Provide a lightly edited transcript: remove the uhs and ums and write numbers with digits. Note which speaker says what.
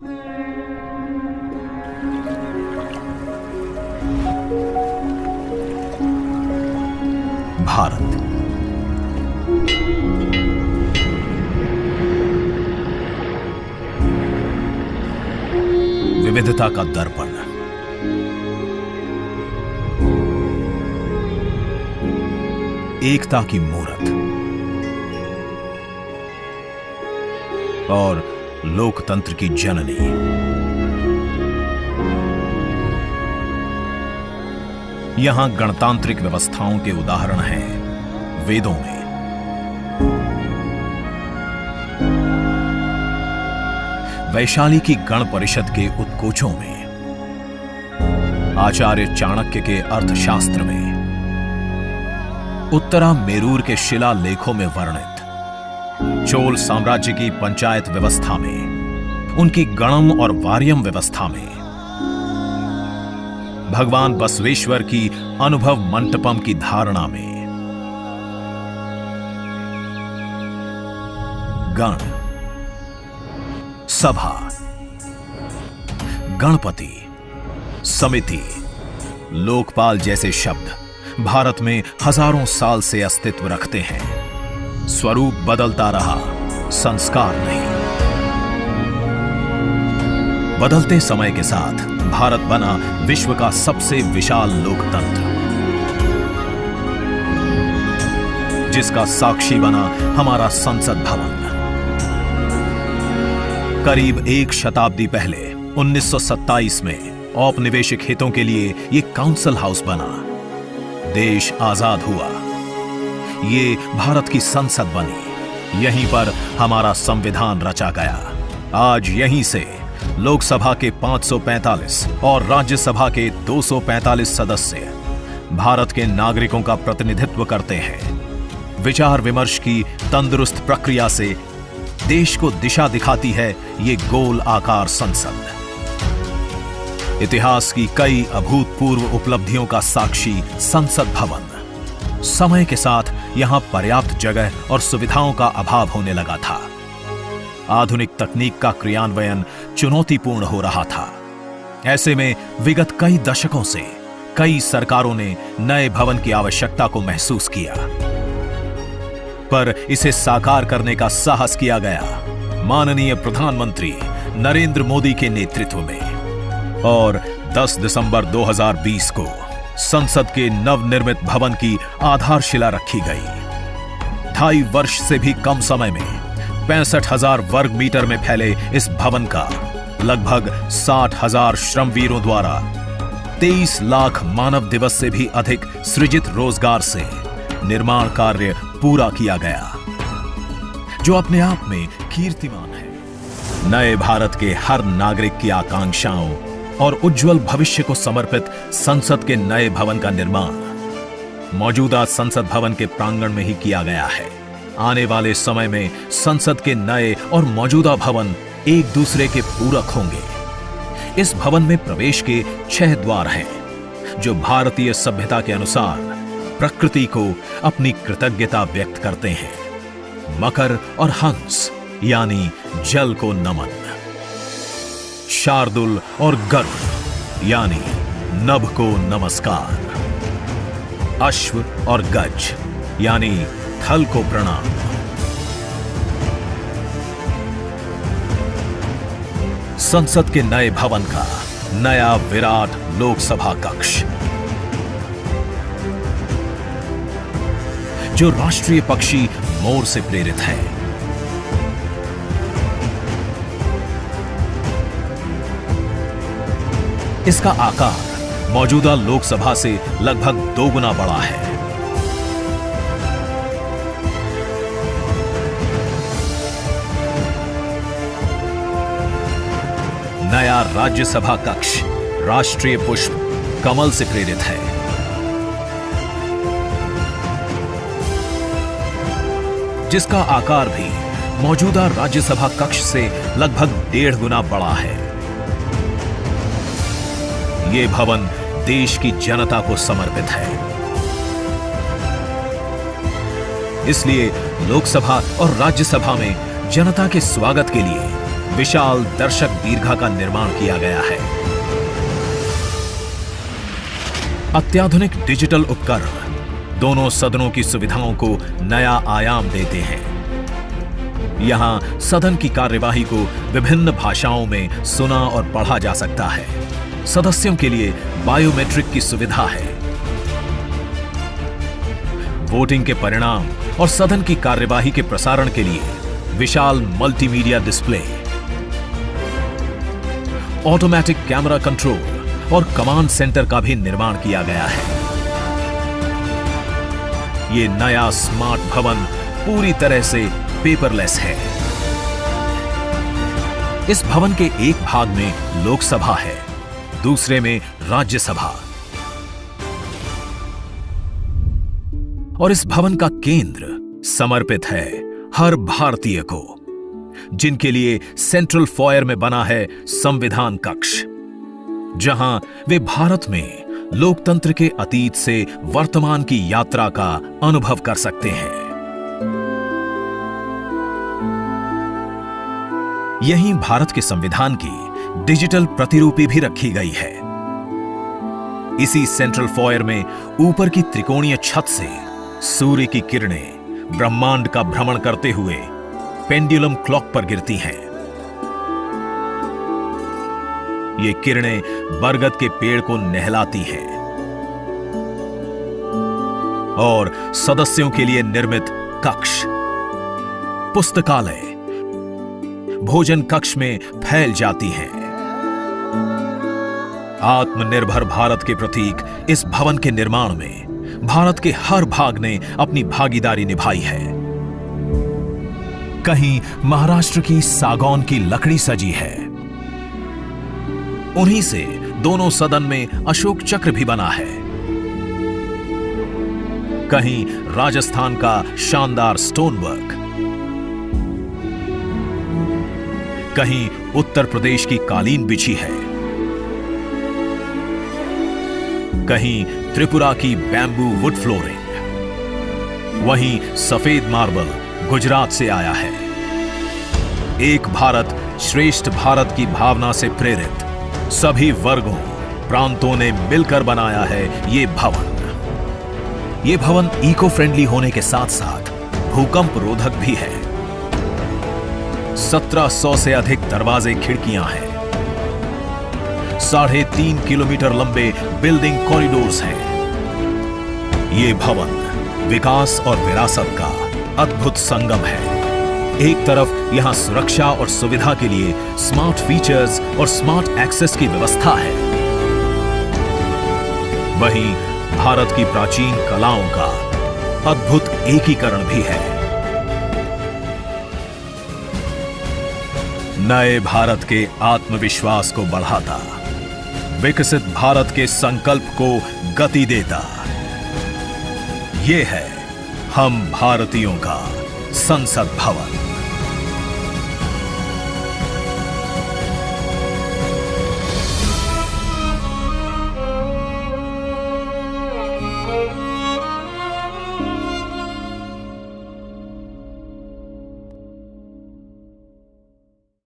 Speaker 1: भारत विविधता का दर्पण, एकता की मूरत और लोकतंत्र की जननी। यहां गणतांत्रिक व्यवस्थाओं के उदाहरण हैं वेदों में, वैशाली की गण परिषद के उत्कोचों में, आचार्य चाणक्य के अर्थशास्त्र में, उत्तरा मेरूर के शिलालेखों में वर्णित चोल साम्राज्य की पंचायत व्यवस्था में, उनकी गणम और वार्यम व्यवस्था में, भगवान बसवेश्वर की अनुभव मंटपम की धारणा में। गण, सभा, गणपति, समिति, लोकपाल जैसे शब्द भारत में हजारों साल से अस्तित्व रखते हैं। स्वरूप बदलता रहा, संस्कार नहीं। बदलते समय के साथ भारत बना विश्व का सबसे विशाल लोकतंत्र, जिसका साक्षी बना हमारा संसद भवन। करीब एक शताब्दी पहले 1927 में औपनिवेशिक हितों के लिए यह काउंसिल हाउस बना। देश आजाद हुआ, ये भारत की संसद बनी। यहीं पर हमारा संविधान रचा गया। आज यहीं से लोकसभा के 545 और राज्यसभा के 245 सदस्य भारत के नागरिकों का प्रतिनिधित्व करते हैं। विचार विमर्श की तंदुरुस्त प्रक्रिया से देश को दिशा दिखाती है ये गोल आकार संसद। इतिहास की कई अभूतपूर्व उपलब्धियों का साक्षी संसद भवन। समय के साथ यहां पर्याप्त जगह और सुविधाओं का अभाव होने लगा था। आधुनिक तकनीक का क्रियान्वयन चुनौतीपूर्ण हो रहा था। ऐसे में विगत कई दशकों से कई सरकारों ने नए भवन की आवश्यकता को महसूस किया, पर इसे साकार करने का साहस किया गया माननीय प्रधानमंत्री नरेंद्र मोदी के नेतृत्व में। और 10 दिसंबर 2020 को संसद के नवनिर्मित भवन की आधारशिला रखी गई। 2.5 वर्ष से भी कम समय में 65,000 वर्ग मीटर में फैले इस भवन का लगभग 60,000 श्रमवीरों द्वारा 23 लाख मानव दिवस से भी अधिक सृजित रोजगार से निर्माण कार्य पूरा किया गया, जो अपने आप में कीर्तिमान है। नए भारत के हर नागरिक की आकांक्षाओं और उज्जवल भविष्य को समर्पित संसद के नए भवन का निर्माण मौजूदा संसद भवन के प्रांगण में ही किया गया है। आने वाले समय में संसद के नए और मौजूदा भवन एक दूसरे के पूरक होंगे। इस भवन में प्रवेश के 6 द्वार हैं, जो भारतीय सभ्यता के अनुसार प्रकृति को अपनी कृतज्ञता व्यक्त करते हैं। मकर और हंस यानी जल को नमन, शार्दुल और गरुड़ यानी नभ को नमस्कार, अश्व और गज यानी थल को प्रणाम। संसद के नए भवन का नया विराट लोकसभा कक्ष, जो राष्ट्रीय पक्षी मोर से प्रेरित है। इसका आकार मौजूदा लोकसभा से लगभग 2 गुना बड़ा है। नया राज्यसभा कक्ष राष्ट्रीय पुष्प कमल से प्रेरित है। जिसका आकार भी मौजूदा राज्यसभा कक्ष से लगभग 1.5 गुना बड़ा है। यह भवन देश की जनता को समर्पित है। इसलिए लोकसभा और राज्यसभा में जनता के स्वागत के लिए विशाल दर्शक दीर्घा का निर्माण किया गया है। अत्याधुनिक डिजिटल उपकरण दोनों सदनों की सुविधाओं को नया आयाम देते हैं। यहां सदन की कार्यवाही को विभिन्न भाषाओं में सुना और पढ़ा जा सकता है। सदस्यों के लिए बायोमेट्रिक की सुविधा है। वोटिंग के परिणाम और सदन की कार्यवाही के प्रसारण के लिए विशाल multimedia display, automatic camera control और कमांड सेंटर का भी निर्माण किया गया है। यह नया स्मार्ट भवन पूरी तरह से पेपरलेस है। इस भवन के एक भाग में लोकसभा है, दूसरे में राज्यसभा। और इस भवन का केंद्र समर्पित है हर भारतीय को, जिनके लिए सेंट्रल फॉयर में बना है संविधान कक्ष, जहां वे भारत में लोकतंत्र के अतीत से वर्तमान की यात्रा का अनुभव कर सकते हैं। यहीं भारत के संविधान की डिजिटल प्रतिरूपी भी रखी गई है। इसी सेंट्रल फॉयर में ऊपर की त्रिकोणीय छत से सूर्य की किरणें ब्रह्मांड का भ्रमण करते हुए पेंडुलम क्लॉक पर गिरती हैं। ये किरणें बरगद के पेड़ को नहलाती हैं और सदस्यों के लिए निर्मित कक्ष, पुस्तकालय, भोजन कक्ष में फैल जाती हैं। आत्मनिर्भर भारत के प्रतीक इस भवन के निर्माण में भारत के हर भाग ने अपनी भागीदारी निभाई है। कहीं महाराष्ट्र की सागौन की लकड़ी सजी है, उन्हीं से दोनों सदन में अशोक चक्र भी बना है। कहीं राजस्थान का शानदार स्टोन वर्क, कहीं उत्तर प्रदेश की कालीन बिछी है, कहीं त्रिपुरा की बैम्बू वुड फ्लोरिंग, वहीं सफेद मार्बल गुजरात से आया है। एक भारत श्रेष्ठ भारत की भावना से प्रेरित सभी वर्गों, प्रांतों ने मिलकर बनाया है ये भवन। ये भवन इको फ्रेंडली होने के साथ साथ भूकंप रोधक भी है। 1700 से अधिक दरवाजे, खिड़कियां हैं। 3.5 किलोमीटर लंबे बिल्डिंग कॉरिडोर्स हैं। ये भवन विकास और विरासत का अद्भुत संगम है। एक तरफ यहां सुरक्षा और सुविधा के लिए स्मार्ट फीचर्स और स्मार्ट एक्सेस की व्यवस्था है, वहीं भारत की प्राचीन कलाओं का अद्भुत एकीकरण भी है। नए भारत के आत्मविश्वास को बढ़ाता, विकसित भारत के संकल्प को गति देता, ये है हम भारतीयों का संसद भवन।